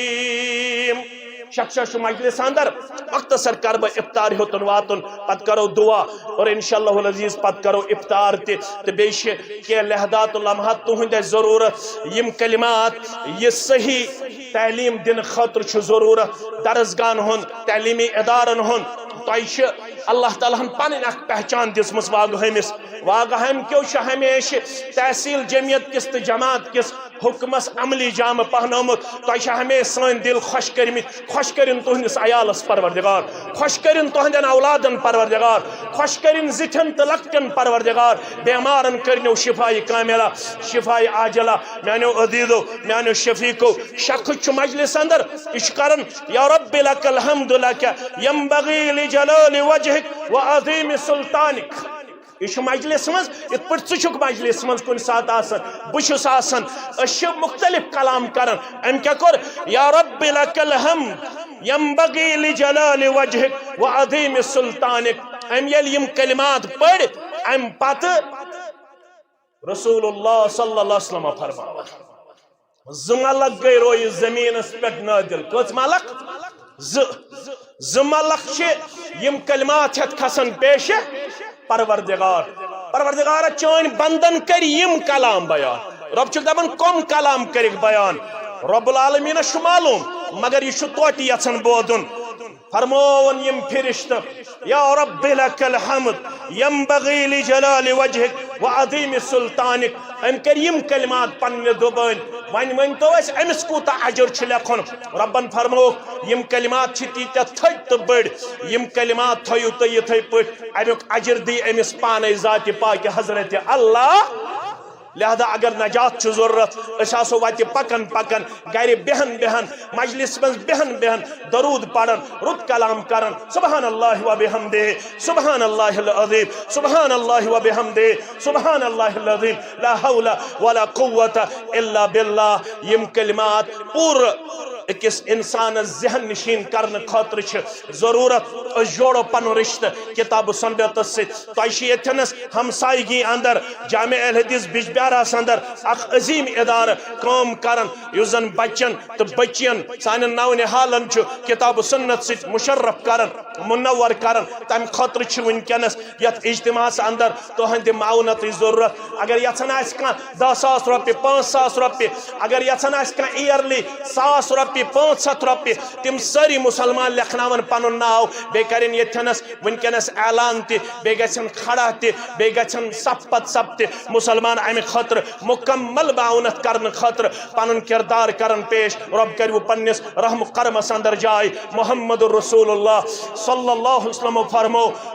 شخص شو مجلس اندر مختصر کرب افطار ہوتن واتن پت کرو دعا اور انشاءاللہ العزیز پت کرو افطار تے بیش کے لحظات لمحات تہند ضرورت یم کلمات یہ صحیح تعلیم دن خاطر چھ ضرورت درسگاہن ہن تعلیمی ادارن ہن تائش اللہ تعالیٰ ہن پنن اخ پہچان دسمس واگہمس واگہم کیو چھ ہمیشہ تحصیل جمعیت کس تو جماعت کس حکمس عملی جام پہنومت تہ ہمیشہ سن دل خوش کرمت خوش کرن تہندس عیالس پروردگار خوش کرن تہندن اولادن پروردگار خوش کرن زٹھن تو لکٹن پروردگار بیمارن کرنو شفائی کاملہ شفائی عاجلہ میانو عزیزو میانو شفیقو شخص مجلس اندر اشکرن یا رب لک الحمد لک ینبغی لجلال وجهک وعظیم سلطانک یہ مجلس مز ات پہ ٹھک مجلس مز کن سات آسان بہس آسان مختلف کلام کران ام کیا کور یا رب لک الحمد ینبغی لجلال وجہک وعظیم سلطانک ام یل یم کلمات پڑھ ام پتہ رسول اللہ صلی اللہ علیہ وسلم فرماوان زملک گئی روی زمین اس پہ نادل کچھ ملک زملک یم کلمات ہت کھسن پیش پروردگار چون بندن کر یم کلام بیان رب چھ دپان کم کلام کرک بیان رب العالمین چھ معلوم مگر یہ چھ توتی یژھان بودن فرمون یم فرشت یا رب لک الحمد ینبغی لجلال وجہک وعظیم سلطانک ام کر یم کلمات پنہ دبان ون تو اس امس کوتا اجر چھ لکھن ربن فرمو یم کلمات چھ تیتہ تھد تو بڑ یم کلمات تھیو تو یتھے پٹ امیک اجر دی امس پانے ذات پاک حضرت اللہ لہذا اگر نجات چھ ضرورت اس آسو وات پکن پکن گھر بہن بہن مجلس مز بہن بہن درود پڑھن رت کلام کرن سبحان اللہ و بحمدہ سبحان اللہ العظیم سبحان اللہ و بحمدہ سبحان اللہ العظیم لا حول ولا قوة الا باللہ یم کلمات پور اکس انسان ذہن نشین کرن خاطر چھ ضرورت اس جوڑو پن رشتہ کتاب و سنت ست تائشی اتنس ہمسائیگی اندر جامع اہل حدیث بجبیاراس اندر اخ عظیم ادار کام کرن یوزن بچن تو بچین سان نو نحالن چھ کتاب و سنت ست مشرف کرن منور کرن تم خاطر چھ ونکنس یت اجتماع اندر تہند معاونت ضرورت اگر یژھان آس کانٛہہ 10,000 رۄپیہِ 5,000 رۄپیہِ اگر یژھان آس کانٛہہ ایئرلی 100 رۄپیہِ 500 رۄپیہِ تم ساری مسلمان لکھناون پنن ناو بیٚیہِ کرن یتھنس ونکنس اعلان تہ بیٚیہِ گژھن کھڑا تہ بیٚیہِ گژھن صف پتہٕ صف تہ مسلمان امہ خاطر مکمل معاونت کرن خاطر پنن کردار کرن پیش رب کریو پنس رحم کرمس اندر جائے محمد رسول اللہ صلی اللہ علیہ وسلم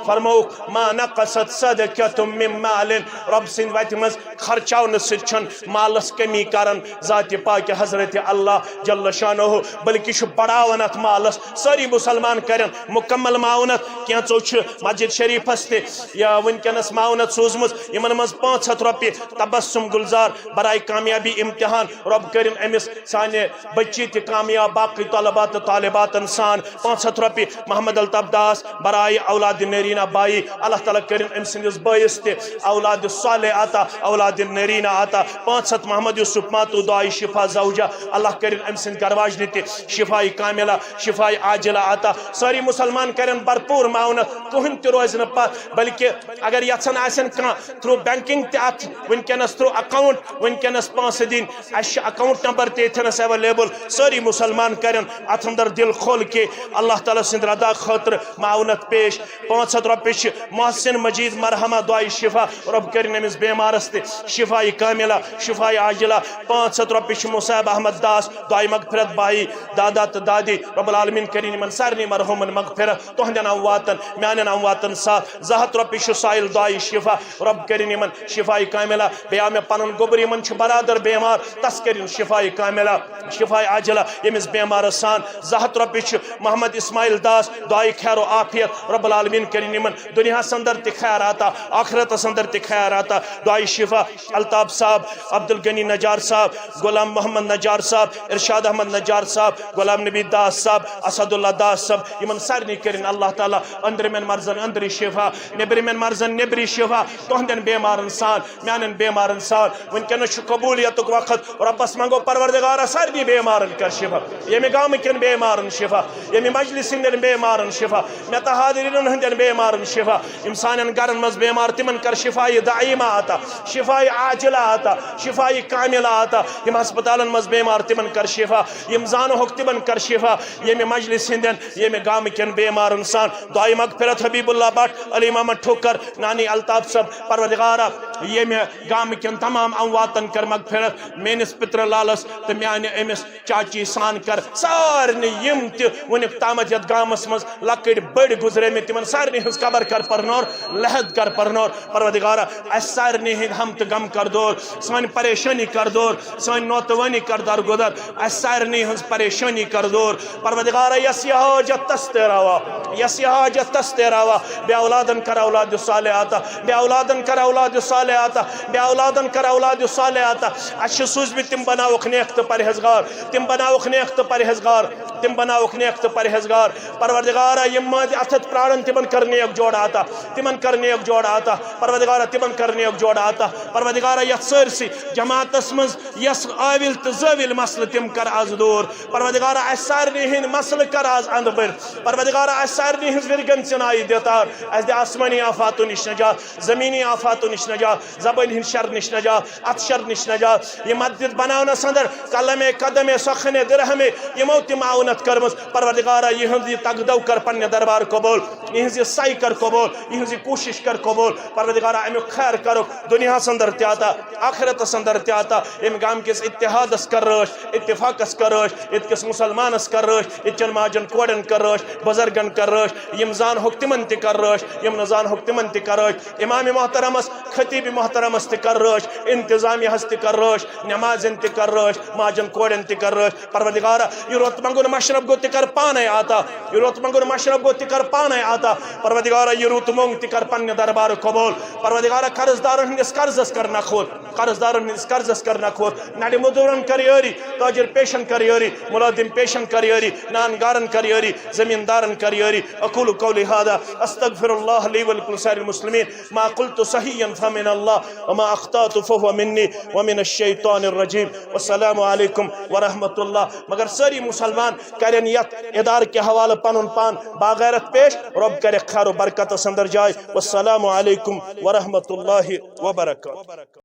فرمو ما نقصت صدقۃ من مال رب سند وتہ مز خرچاون سچن مالس کمی کرن ذات پاک حضرت اللہ جل شانہ بلکہ چھ بڑاون ات مالس ساری مسلمان کرن مکمل معاونت کینچو چھ مسجد شریفس تہ یا ونکنس معاونت سوزمز یمن مز 500 رۄپیہِ تبسم گلزار برائے کامیابی امتحان رب کرن امس سانہ بچی تہ کامیاب باقی طلبات طالبات سان 500 رۄپیہِ محمد الطاف داس برائے اولاد نرینہ بائی اللہ تعالیٰ کرن ام سندس بٲیس تہ اولاد صالح عطا اولاد نرینہ عطا 500 محمد یوسف ماتو دعائی شفا زوجہ اللہ کرن ام سند گرواجنہ تہ شفائی کاملہ شفائی عاجلہ عطا ساری مسلمان کرن بھرپور معاونت کہن تہ روز نہ پتھ بلکہ اگر یژھان آسن کانٛہہ تھرو بینکنگ تہ ات ونکنس تھرو اکاؤنٹ ونکنس پونسہ دن اس اکاؤنٹ نمبر تہ اتنس اویلیبل ساری مسلمان کرن ات اندر دل کھول کے اللہ تعالیٰ سند رضا خاطر معاونت پیش 500 رۄپیہِ چھ محسن مجید مرحمہ دعائی شفا رب کرن امس بیمارس تہ شفائی کاملہ شفائی عاجلہ 500 رۄپیہِ چھ مصعب احمد داس دعائی مغفرت بائی دادا تو دادی رب العالمین کرن یمن سارنی مرحومن مغفرت تہندین امواتن میانن امواتن ساتھ 200 رۄپیہِ چھ سائل دعائی شفا رب کرن یمن شفائی کاملہ بیاہ میں پنن گوبر یمن چھ برادر بیمار تس کرن شفائی کاملہ شفائی عاجلہ یمس بیمار سان 200 رۄپیہِ چھ محمد اسماعیل داس دعائی خیر و عافیت رب العالمین کرن یمن دنیا اندر تہ خیر آتا آخرت اندر تہ خیر آتا دعائی شفا الطاف صاحب عبدالغنی نجار صاحب غلام محمد نجار صاحب ارشاد احمد نجار صاحب غلام نبی داس صاحب اسد اللہ داس صاحب یمن سارنی کرن اللہ تعالیٰ اندر من مرزن اندری شفا نبر من مرزن نبری شفا تہندین بیمارن سان میانن بیمارن سان ونکن قبولیت وقت ربس منگو پروردگار سارنی بیمارن کر شفا یمی گام کن بیمارن شفا یمی مجلس ہندین بیمارن شفا متا حاضرین ہندین بیمارن شفا انسانن گرن مز بیمار تمن کر شفائی دائمہ آتا شفائی عاجلہ آتا شفائی کاملہ آتا یم ہسپتالن مز بیمار تمن کر شفا یم زانو حق تمن کر شفا یمی مجلس ہندین یمی گام کن بیمارن سان دعائی مغفرت حبیب اللہ بٹ علی محمد ٹھوکر نانی الطاف صاحب پروردگارہ یمی گام کن تمام امواتن کر مغفرت مینس پتر لالس تو میانہ امس چاچی سان کر سارنی یم تہ ونک تامت یت گامس مز لکڑ بڑ گزرے میں تمن سارنی ہز قبر کر پرنور لحد کر پرنور پروردگارہ اس سارنی ہند ہم تو غم کر دور سان پریشانی کر دور سان نوتوانی کر در گدر اس سارنی ہز پریشانی کر دور پروردگارہ یس یہ حاجت تستیراوا یس یہ حاجت تستیراوا بے اولادن کر اولاد صالحاتا بے اولادن کر اولاد صالحاتا بے اولادن کر اولاد صالحاتا اچھ سوز بھی تم بناوک نیک تو پرہیزگار تم بناوک نیک تو پرہیزگار تم بناوک نیک تو پرہیزگار پروردگارہ یم ماضی اتھت پرارن تمن کر نیک جوڑ آتا تمن کر نیک جوڑ آتا پروردگارہ تمن کر نیک جوڑ آتا پروردگارہ یت سرسی جماعت اسمز یس آویل تو زویل مسل تم کر آز دور پروردگارہ اس سارنی ہن مسل کر آز اند بر پروردگارہ اس سارنی ہن ورگن چنائی دیتار اس دے آسمانی آفاتو نش نجات زمینی آفاتو نش نجات زبان ہن شر نش نجات ات شر نش نجات یہ مسجد بناونا سندر کلم قدم سخن درہم یمو تہ معاونت کرمز پروردگارہ یہ تگدو کر پنہ دربار قبول یہ سائی کر قبول یہ کوشش کر قبول پروردگارہ امیک خیر کرو دنیا سندر تہ آتا آخرت سندر تہ آتا ام گام کس اتحادس کر رش اتفاقس کر رش ات کس مسلمانس کر رش اتچن ماجن کوڑن کر رش بزرگن کر رش یم زان حق تمن تہ کر رش یم نزان حق تمن تہ کر رش امام محترمس خطیب محترمس تہ کر رش انتظامی ہس تہ کر رش نمازن تہ کر رش ماجن کوڑن تہ کر رش پروردگارہ یہ روت منگن مشرب گو تہ کر پانے آتا یہ روت منگن مشرب گو تہ کر پانے آتا پروردگارہ یہ روت منگ تہ کر پنہ دربار قبول پروردگارہ قرضدارن ہندس قرضس کر نکھوت قرضدارن ہندس قرضس کر نکھوت نڑ مزدورن کر یاری تاجر پیشن کر یاری ملازم پیشن کر یاری نانگارن کر یاری زمیندارن کر یاری اقول قولی هذا استغفر الله لي ولكل سائر المسلمين ما قلت صحيحا فمن الله وما اخطأت فهو مني ومن الشيطان الرجيم والسلام عليكم ورحمة الله مگر ساری مسلمان کرن یت ادار کے حوالہ پنن پان باغیرت پیش رب کرے خیر و برکت سندر جائے والسلام علیکم ورحمة الله وبرکاتہ